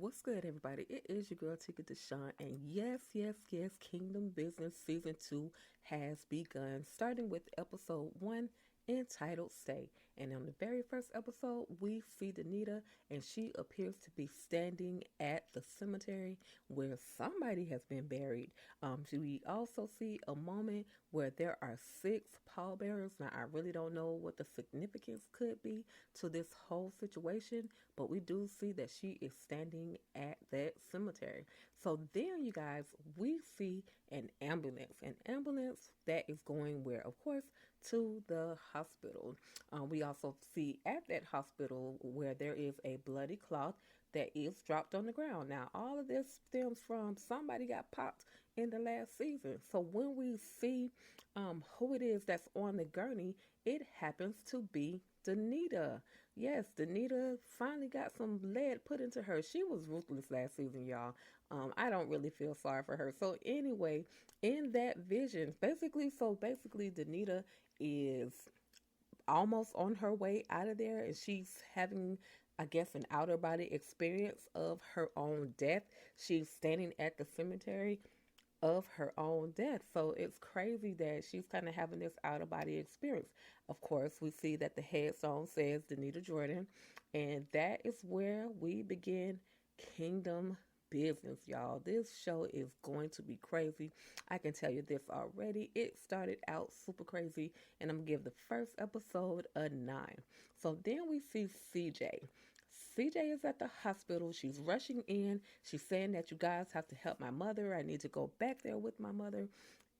What's good, everybody? It is your girl Tika Deshawn, and yes, Kingdom Business Season 2 has begun, starting with episode 1 entitled Stay. And on the very first episode, we see Danita, and she appears to be standing at the cemetery where somebody has been buried. We also see a moment where there are six pallbearers. Now, I really don't know what the significance could be to this whole situation, but we do see that she is standing at that cemetery. So then, you guys, we see an ambulance that is going where, of course, to the hospital. We also see at that hospital where there is a bloody cloth that is dropped on the ground. Now, all of this stems from somebody got popped in the last season. So when we see who it is that's on the gurney, it happens to be Danita. Yes, Danita finally got some lead put into her. She was ruthless last season, y'all. I don't really feel sorry for her. So anyway, in that vision, basically, Danita is almost on her way out of there, and she's having, I guess, an outer body experience of her own death. She's standing at the cemetery of her own death. So it's crazy that she's kind of having this out of body experience. Of course, we see that the headstone says Danita Jordan, and that is where we begin Kingdom Business, y'all. This show is going to be crazy. I can tell you this already. It started out super crazy, and I'm gonna give the first episode a 9. So then we see CJ. CJ is at the hospital. She's rushing in. She's saying that you guys have to help my mother. I need to go back there with my mother,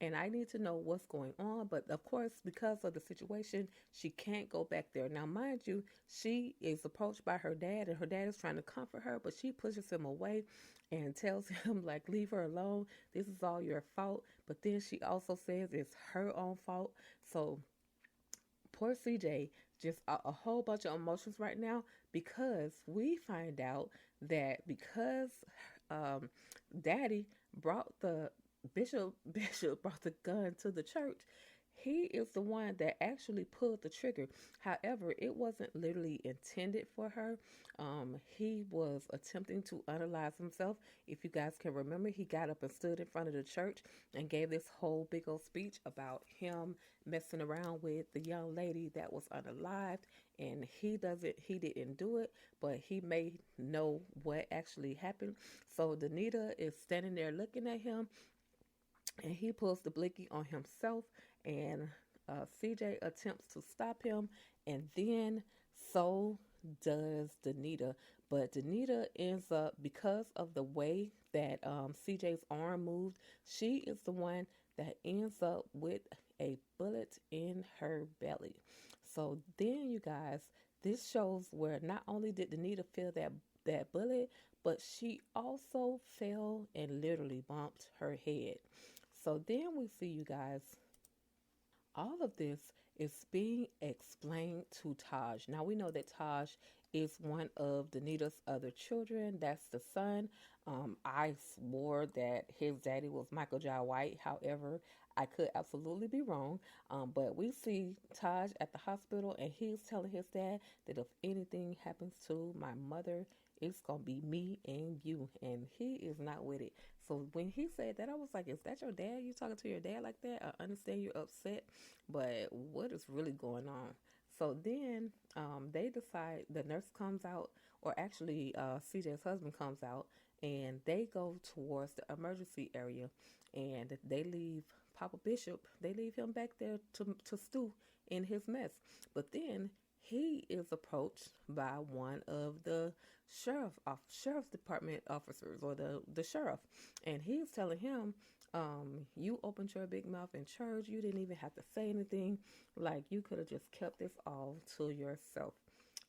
and I need to know what's going on. But of course, because of the situation, she can't go back there. Now, mind you, she is approached by her dad, and her dad is trying to comfort her, but she pushes him away and tells him, like, leave her alone. This is all your fault. But then she also says it's her own fault. So poor CJ, just a whole bunch of emotions right now because we find out that because um, Daddy brought the Bishop brought the gun to the church. He is the one that actually pulled the trigger. However, it wasn't literally intended for her. He was attempting to unalive himself. If you guys can remember, he got up and stood in front of the church and gave this whole big old speech about him messing around with the young lady that was unalived. And he didn't do it, but he may know what actually happened. So Danita is standing there looking at him, and he pulls the blicky on himself, and CJ attempts to stop him, and then so does Danita. But Danita ends up, because of the way that CJ's arm moved, she is the one that ends up with a bullet in her belly. So then, you guys, this shows where not only did Danita feel that bullet, but she also fell and literally bumped her head. So then we see, you guys, all of this is being explained to Taj. Now we know that Taj is one of Danita's other children. That's the son. I swore that his daddy was Michael Jai White. However, I could absolutely be wrong. But we see Taj at the hospital, and he's telling his dad that if anything happens to my mother, it's gonna be me and you, and he is not with it. So when he said that, I was like, is that your dad? You talking to your dad like that? I understand you're upset, but what is really going on? So then they decide, the nurse comes out, or actually CJ's husband comes out, and they go towards the emergency area, and they leave Papa Bishop, they leave him back there to stew in his mess. But then he is approached by one of the sheriff's department officers, or the sheriff, and he's telling him, you opened your big mouth in church. You didn't even have to say anything. Like, you could have just kept this all to yourself.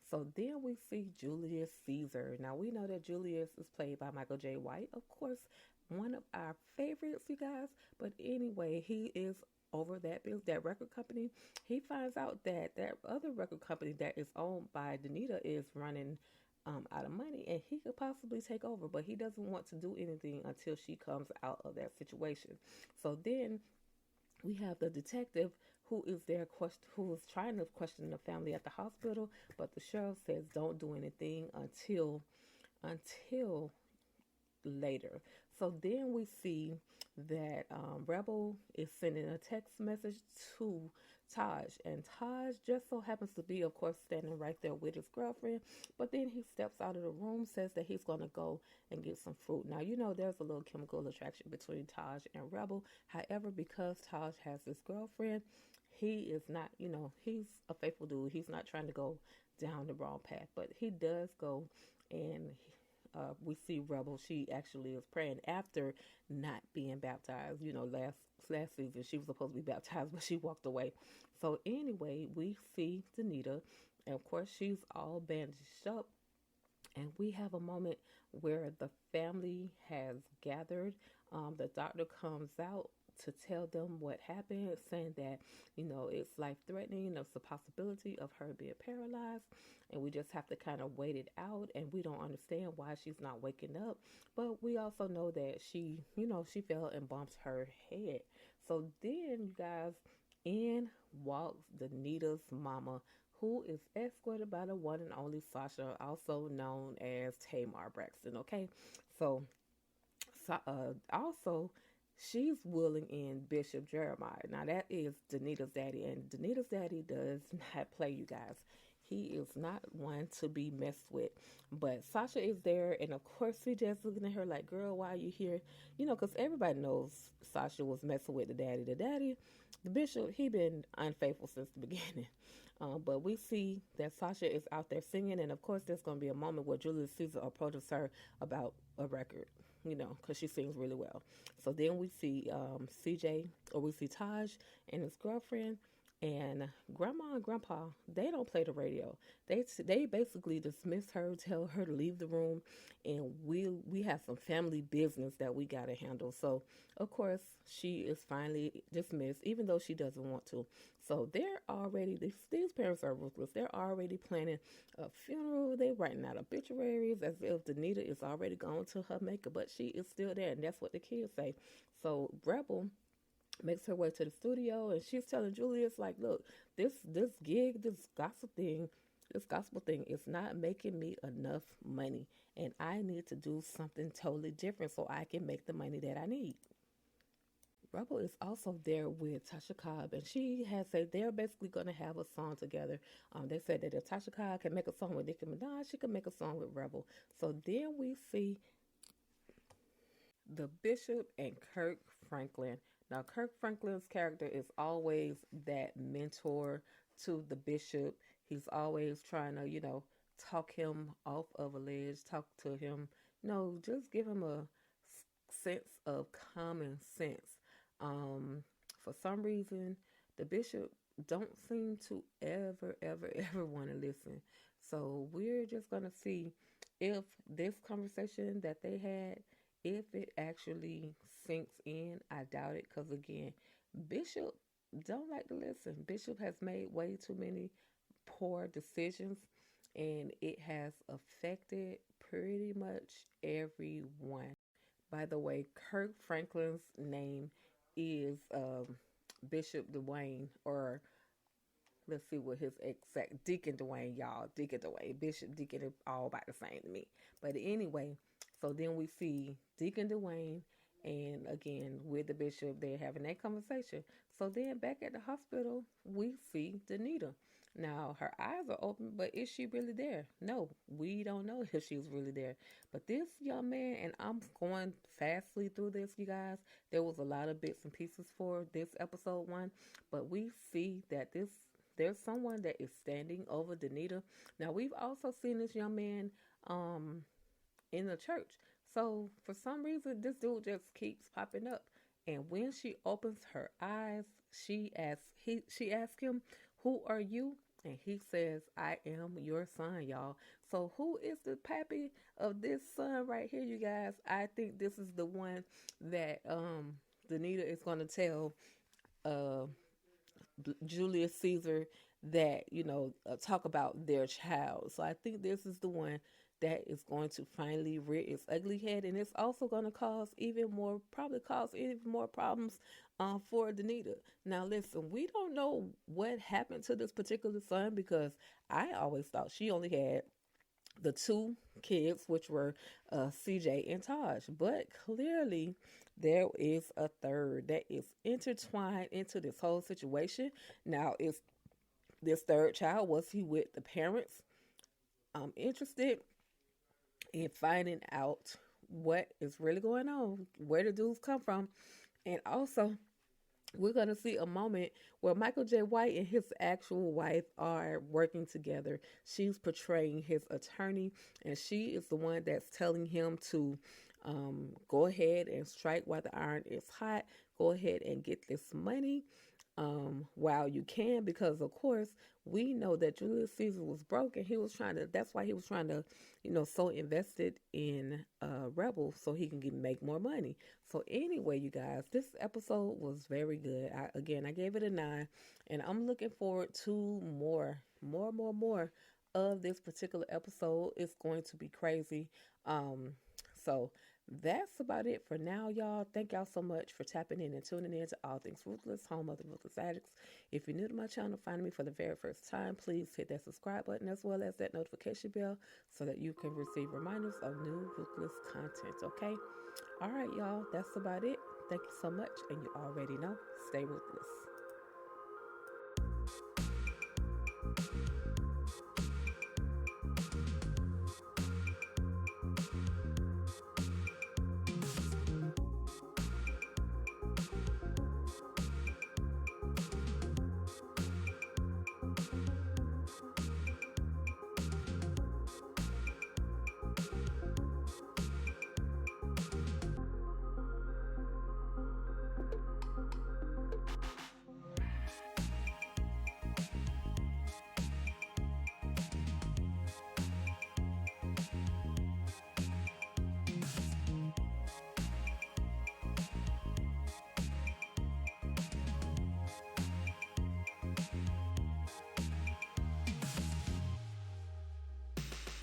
So then we see Julius Caesar. Now we know that Julius is played by Michael J. White, of course, one of our favorites, you guys. But anyway, he is over that record company. He finds out that that other record company that is owned by Danita is running out of money, and he could possibly take over, but he doesn't want to do anything until she comes out of that situation. So then we have the detective who is there, who is trying to question the family at the hospital, but the sheriff says don't do anything until later. So then we see that Rebel is sending a text message to Taj, and Taj just so happens to be, of course, standing right there with his girlfriend. But then he steps out of the room, says that he's going to go and get some fruit. Now, there's a little chemical attraction between Taj and Rebel. However, because Taj has this girlfriend, he is not, he's a faithful dude. He's not trying to go down the wrong path, but he does go, and we see Rebel. She actually is praying after not being baptized. Last season she was supposed to be baptized, but she walked away. So anyway, we see Danita, and of course she's all bandaged up, and we have a moment where the family has gathered. The doctor comes out to tell them what happened, saying that, it's life threatening. There's the possibility of her being paralyzed, and we just have to kind of wait it out. And we don't understand why she's not waking up, but we also know that she fell and bumped her head. So then, you guys, in walks Danita's mama, who is escorted by the one and only Sasha, also known as Tamar Braxton. Okay, so also she's willing in Bishop Jeremiah. Now that is Danita's daddy, and Danita's daddy does not play, you guys. He is not one to be messed with. But Sasha is there, and of course she just looking at her like, girl, why are you here? Because everybody knows Sasha was messing with the daddy. The bishop, he been unfaithful since the beginning. But we see that Sasha is out there singing, and of course there's going to be a moment where Julius Caesar approaches her about a record, because she sings really well. So then we see CJ, or we see Taj and his girlfriend, and Grandma and Grandpa. They don't play the radio. They basically dismiss her, tell her to leave the room, and we have some family business that we gotta handle. So of course she is finally dismissed, even though she doesn't want to. So they're already these parents are ruthless. They're already planning a funeral. They're writing out obituaries as if Danita is already gone to her maker, but she is still there, and that's what the kids say. So Rebel makes her way to the studio, and she's telling Julius, like, look, this gig, this gospel thing is not making me enough money, and I need to do something totally different so I can make the money that I need. Rebel is also there with Tasha Cobb, and she has said they're basically going to have a song together. They said that if Tasha Cobb can make a song with Nicki Minaj, she can make a song with Rebel. So then we see the Bishop and Kirk Franklin. Now, Kirk Franklin's character is always that mentor to the Bishop. He's always trying to, talk him off of a ledge, talk to him, just give him a sense of common sense. For some reason, the Bishop don't seem to ever want to listen. So we're just going to see if this conversation that they had, if it actually sinks in. I doubt it, because again, Bishop don't like to listen. Bishop has made way too many poor decisions, and it has affected pretty much everyone. By the way, Kirk Franklin's name is Bishop Dwayne, or let's see what his exact, Deacon Dwayne, y'all. Deacon Dwayne. Bishop, Deacon is all about the same to me. But anyway, so then we see Deacon Dwayne, and again, with the Bishop, they're having that conversation. So then back at the hospital, we see Danita. Now, her eyes are open, but is she really there? No, we don't know if she's really there. But this young man, and I'm going fastly through this, you guys. There was a lot of bits and pieces for this episode 1, but we see that there's someone that is standing over Danita. Now, we've also seen this young man in the church. So for some reason, this dude just keeps popping up. And when she opens her eyes, she asks him, "Who are you?" And he says, "I am your son, y'all." So who is the pappy of this son right here, you guys? I think this is the one that Danita is going to tell Julius Caesar that, talk about their child. So I think this is the one that is going to finally rear its ugly head, and it's also going to probably cause even more problems for Danita. Now, listen, we don't know what happened to this particular son, because I always thought she only had the two kids, which were CJ and Taj. But clearly, there is a third that is intertwined into this whole situation. Now, is this third child, was he with the parents? I'm interested in finding out what is really going on, where the dudes come from, and also we're going to see a moment where Michael J. White and his actual wife are working together. She's portraying his attorney, and she is the one that's telling him to go ahead and strike while the iron is hot. Go ahead and get this money while you can, because of course we know that Julius Caesar was broke, and he was trying to. That's why he was trying to, so invested in Rebel so he can make more money. So anyway, you guys, this episode was very good. I gave it a 9, and I'm looking forward to more of this particular episode. It's going to be crazy. So that's about it for now, y'all. Thank y'all so much for tapping in and tuning in to All Things Ruthless, home of the Ruthless Addicts. If you're new to my channel, finding me for the very first time, please hit that subscribe button as well as that notification bell so that you can receive reminders of new Ruthless content, okay? All right, y'all, that's about it. Thank you so much, and you already know, stay ruthless.